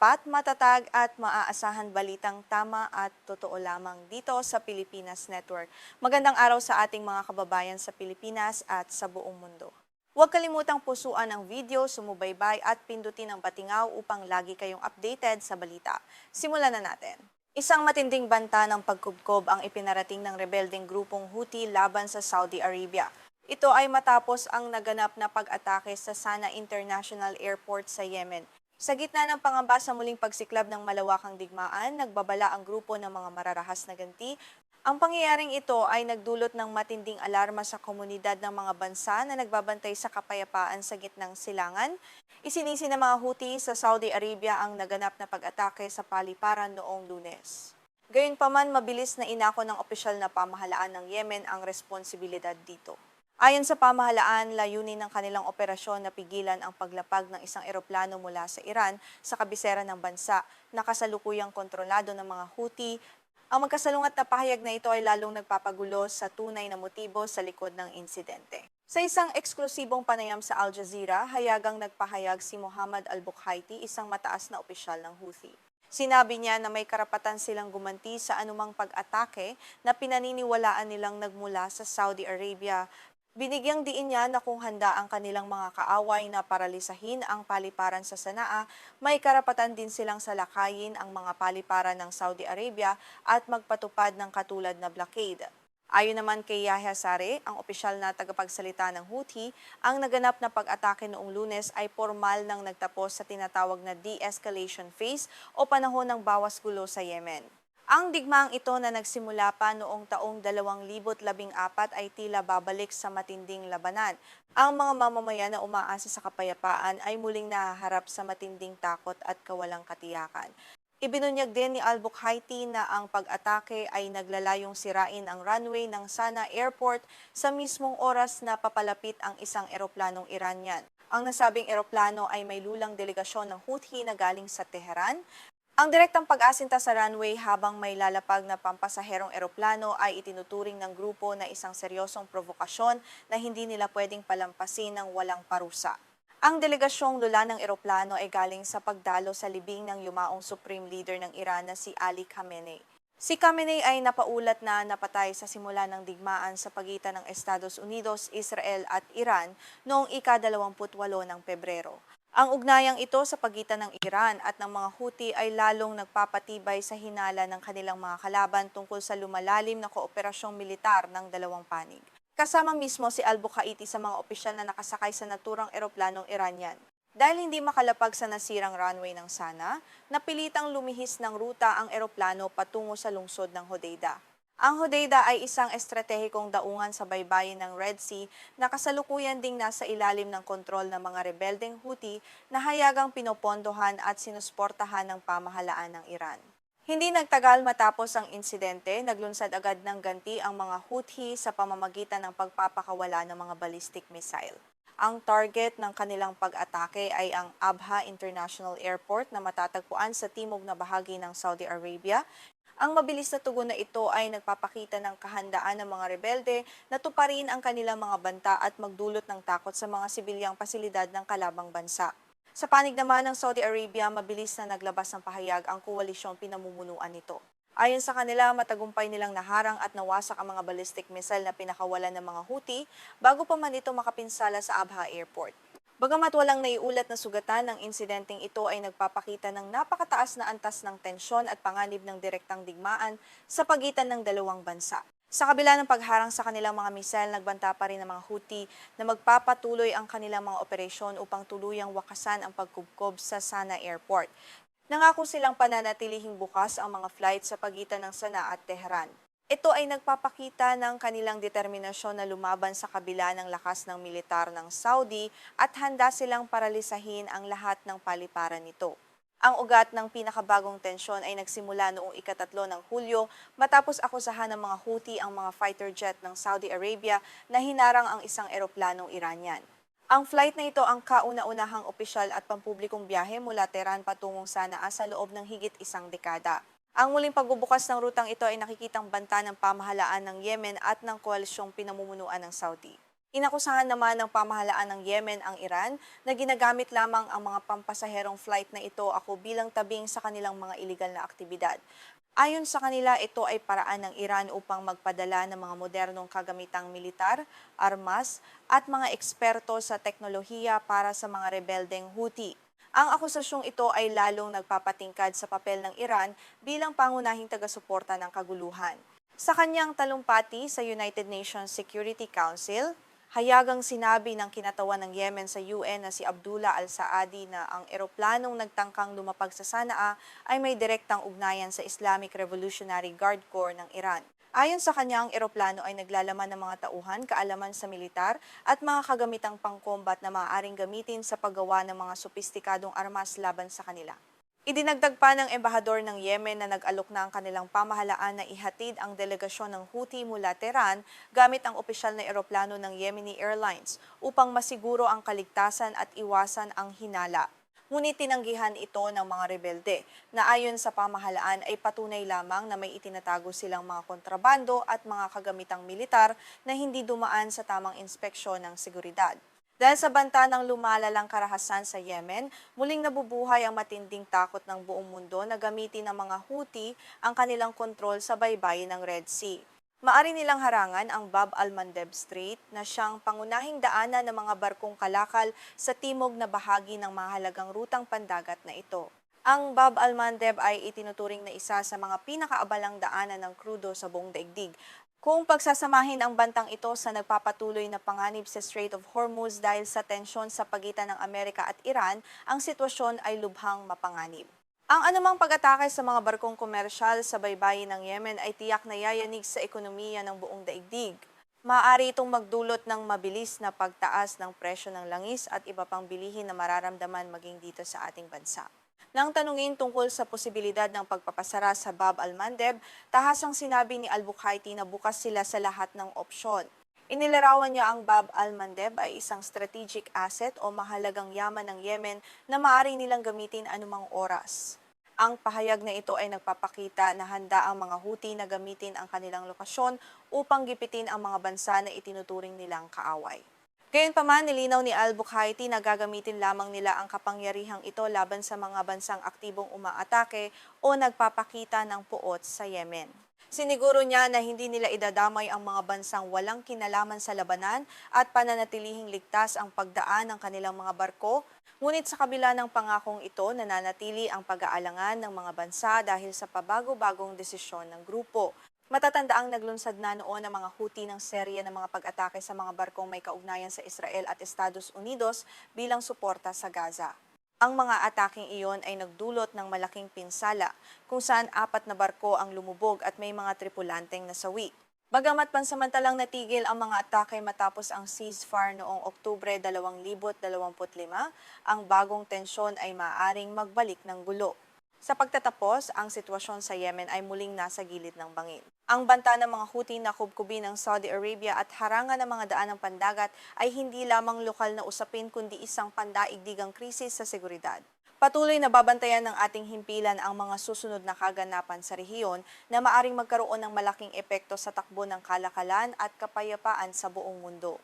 tapat, matatag at maaasahan balitang tama at totoo lamang dito sa Pilipinas Network. Magandang araw sa ating mga kababayan sa Pilipinas at sa buong mundo. Huwag kalimutang pusuan ang video, sumubaybay at pindutin ang batingaw upang lagi kayong updated sa balita. Simulan na natin. Isang matinding banta ng pagkubkob ang ipinarating ng rebeldeng grupong Houthi laban sa Saudi Arabia. Ito ay matapos ang naganap na pag-atake sa Sana'a International Airport sa Yemen. Sa gitna ng pangamba sa muling pagsiklab ng malawakang digmaan, nagbabala ang grupo ng mga mararahas na ganti. Ang pangyayaring ito ay nagdulot ng matinding alarma sa komunidad ng mga bansa na nagbabantay sa kapayapaan sa gitnang silangan. Isinisi ng mga Houthi sa Saudi Arabia ang naganap na pag-atake sa paliparan noong Lunes. Gayunpaman, mabilis na inako ng opisyal na pamahalaan ng Yemen ang responsibilidad dito. Ayon sa pamahalaan, layunin ng kanilang operasyon na pigilan ang paglapag ng isang eroplano mula sa Iran sa kabisera ng bansa na kasalukuyang kontrolado ng mga Houthi. Ang magkasalungat na pahayag na ito ay lalong nagpapagulo sa tunay na motibo sa likod ng insidente. Sa isang eksklusibong panayam sa Al Jazeera, hayagang nagpahayag si Mohammed al-Bukhaiti, isang mataas na opisyal ng Houthi. Sinabi niya na may karapatan silang gumanti sa anumang pag-atake na pinaniniwalaan nilang nagmula sa Saudi Arabia. Binigyang diin niya na kung handa ang kanilang mga kaaway na paralisahin ang paliparan sa Sana'a, may karapatan din silang salakayin ang mga paliparan ng Saudi Arabia at magpatupad ng katulad na blockade. Ayon naman kay Yahya Saree, ang opisyal na tagapagsalita ng Houthi, ang naganap na pag-atake noong Lunes ay formal nang nagtapos sa tinatawag na de-escalation phase o panahon ng bawas gulo sa Yemen. Ang digmaang ito na nagsimula pa noong taong 2014 ay tila babalik sa matinding labanan. Ang mga mamamayan na umaasa sa kapayapaan ay muling nahaharap sa matinding takot at kawalang katiyakan. Ibinunyag din ni al-Bukhaiti na ang pag-atake ay naglalayong sirain ang runway ng Sana'a Airport sa mismong oras na papalapit ang isang eroplanong Iranian. Ang nasabing eroplano ay may lulang delegasyon ng Houthi na galing sa Tehran. Ang direktang pag-asinta sa runway habang may lalapag na pampasaherong eroplano ay itinuturing ng grupo na isang seryosong provokasyon na hindi nila pwedeng palampasin ng walang parusa. Ang delegasyong lula ng eroplano ay galing sa pagdalo sa libing ng yumaong Supreme Leader ng Iran na si Ali Khamenei. Si Khamenei ay napaulat na napatay sa simula ng digmaan sa pagitan ng Estados Unidos, Israel at Iran noong ika-28 ng Pebrero. Ang ugnayang ito sa pagitan ng Iran at ng mga Houthi ay lalong nagpapatibay sa hinala ng kanilang mga kalaban tungkol sa lumalalim na kooperasyong militar ng dalawang panig. Kasama mismo si al-Bukhaiti sa mga opisyal na nakasakay sa naturang eroplanong Iranian. Dahil hindi makalapag sa nasirang runway ng Sana'a, napilitang lumihis ng ruta ang eroplano patungo sa lungsod ng Hodeidah. Ang Hodeidah ay isang estratehikong daungan sa baybayin ng Red Sea na kasalukuyan ding nasa ilalim ng kontrol ng mga rebeldeng Houthi na hayagang pinopondohan at sinusportahan ng pamahalaan ng Iran. Hindi nagtagal matapos ang insidente, naglunsad agad ng ganti ang mga Houthi sa pamamagitan ng pagpapakawala ng mga ballistic missile. Ang target ng kanilang pag-atake ay ang Abha International Airport na matatagpuan sa timog na bahagi ng Saudi Arabia. Ang mabilis na tugon na ito ay nagpapakita ng kahandaan ng mga rebelde na tuparin ang kanilang mga banta at magdulot ng takot sa mga sibilyang pasilidad ng kalabang bansa. Sa panig naman ng Saudi Arabia, mabilis na naglabas ng pahayag ang koalisyong pinamumunuan nito. Ayon sa kanila, matagumpay nilang naharang at nawasak ang mga ballistic missile na pinakawalan ng mga Houthi bago pa man ito makapinsala sa Abha Airport. Bagamat walang naiulat na sugatan, ng insidenteng ito ay nagpapakita ng napakataas na antas ng tensyon at panganib ng direktang digmaan sa pagitan ng dalawang bansa. Sa kabila ng pagharang sa kanilang mga misel, nagbanta pa rin ng mga Houthi na magpapatuloy ang kanilang mga operasyon upang tuluyang wakasan ang pagkubkob sa Sana'a Airport. Nangako silang pananatilihing bukas ang mga flight sa pagitan ng Sana'a at Tehran. Ito ay nagpapakita ng kanilang determinasyon na lumaban sa kabila ng lakas ng militar ng Saudi at handa silang paralisahin ang lahat ng paliparan nito. Ang ugat ng pinakabagong tensyon ay nagsimula noong ika-3 ng Hulyo matapos akusahan ng mga Houthi ang mga fighter jet ng Saudi Arabia na hinarang ang isang eroplanong Iranian. Ang flight na ito ang kauna-unahang opisyal at pampublikong biyahe mula Tehran patungong Sana'a sa loob ng higit isang dekada. Ang muling pagbubukas ng rutang ito ay nakikitang banta ng pamahalaan ng Yemen at ng koalisyong pinamumunuan ng Saudi. Inakusahan naman ng pamahalaan ng Yemen ang Iran na ginagamit lamang ang mga pampasaherong flight na ito ako bilang tabing sa kanilang mga iligal na aktibidad. Ayon sa kanila, ito ay paraan ng Iran upang magpadala ng mga modernong kagamitang militar, armas, at mga eksperto sa teknolohiya para sa mga rebeldeng Houthi. Ang akusasyong ito ay lalong nagpapatingkad sa papel ng Iran bilang pangunahing taga-suporta ng kaguluhan. Sa kanyang talumpati sa United Nations Security Council, hayagang sinabi ng kinatawan ng Yemen sa UN na si Abdullah al-Saadi na ang eroplanong nagtangkang lumapag sa Sanaa ay may direktang ugnayan sa Islamic Revolutionary Guard Corps ng Iran. Ayon sa kanya, ang eroplano ay naglalaman ng mga tauhan, kaalaman sa militar at mga kagamitang pangkombat na maaaring gamitin sa paggawa ng mga sopistikadong armas laban sa kanila. Idinagdag pa ng embahador ng Yemen na nag-alok na ang kanilang pamahalaan na ihatid ang delegasyon ng Houthi mula Tehran gamit ang opisyal na eroplano ng Yemeni Airlines upang masiguro ang kaligtasan at iwasan ang hinala. Ngunit tinanggihan ito ng mga rebelde na ayon sa pamahalaan ay patunay lamang na may itinatago silang mga kontrabando at mga kagamitang militar na hindi dumaan sa tamang inspeksyon ng seguridad. Dahil sa banta ng lumalalang karahasan sa Yemen, muling nabubuhay ang matinding takot ng buong mundo na gamitin ng mga Houthi ang kanilang kontrol sa baybayin ng Red Sea. Maari nilang harangan ang Bab al-Mandeb Strait na siyang pangunahing daanan ng mga barkong kalakal sa timog na bahagi ng mahalagang rutang pandagat na ito. Ang Bab al-Mandeb ay itinuturing na isa sa mga pinakaabalang daanan ng krudo sa buong daigdig. Kung pagsasamahin ang bantang ito sa nagpapatuloy na panganib sa Strait of Hormuz dahil sa tensyon sa pagitan ng Amerika at Iran, ang sitwasyon ay lubhang mapanganib. Ang anumang pag-atake sa mga barkong komersyal sa baybayin ng Yemen ay tiyak na yayanig sa ekonomiya ng buong daigdig. Maaari itong magdulot ng mabilis na pagtaas ng presyo ng langis at iba pang bilihin na mararamdaman maging dito sa ating bansa. Nang tanungin tungkol sa posibilidad ng pagpapasara sa Bab al-Mandeb, tahasang sinabi ni al-Bukhaiti na bukas sila sa lahat ng opsyon. Inilarawan niya ang Bab al-Mandeb ay isang strategic asset o mahalagang yaman ng Yemen na maaari nilang gamitin anumang oras. Ang pahayag na ito ay nagpapakita na handa ang mga Houthi na gamitin ang kanilang lokasyon upang gipitin ang mga bansa na itinuturing nilang kaaway. Gayunpaman, nilinaw ni al-Bukhaiti na gagamitin lamang nila ang kapangyarihang ito laban sa mga bansang aktibong umaatake o nagpapakita ng puot sa Yemen. Siniguro niya na hindi nila idadamay ang mga bansang walang kinalaman sa labanan at pananatilihing ligtas ang pagdaan ng kanilang mga barko, ngunit sa kabila ng pangakong ito, nananatili ang pag-aalangan ng mga bansa dahil sa pabago-bagong desisyon ng grupo. Matatandaang naglunsad na noon ang mga Houthi ng serye ng mga pag-atake sa mga barkong may kaugnayan sa Israel at Estados Unidos bilang suporta sa Gaza. Ang mga ataking iyon ay nagdulot ng malaking pinsala kung saan 4 na barko ang lumubog at may mga tripulanteng nasawi. Bagamat pansamantalang natigil ang mga atake matapos ang ceasefire noong Oktubre 2025, ang bagong tensyon ay maaaring magbalik ng gulo. Sa pagtatapos, ang sitwasyon sa Yemen ay muling nasa gilid ng bangin. Ang banta ng mga Houthi na kubkubi ng Saudi Arabia at harangan ng mga daan ng pandagat ay hindi lamang lokal na usapin kundi isang pandaigdigang krisis sa seguridad. Patuloy na babantayan ng ating himpilan ang mga susunod na kaganapan sa rehiyon na maaring magkaroon ng malaking epekto sa takbo ng kalakalan at kapayapaan sa buong mundo.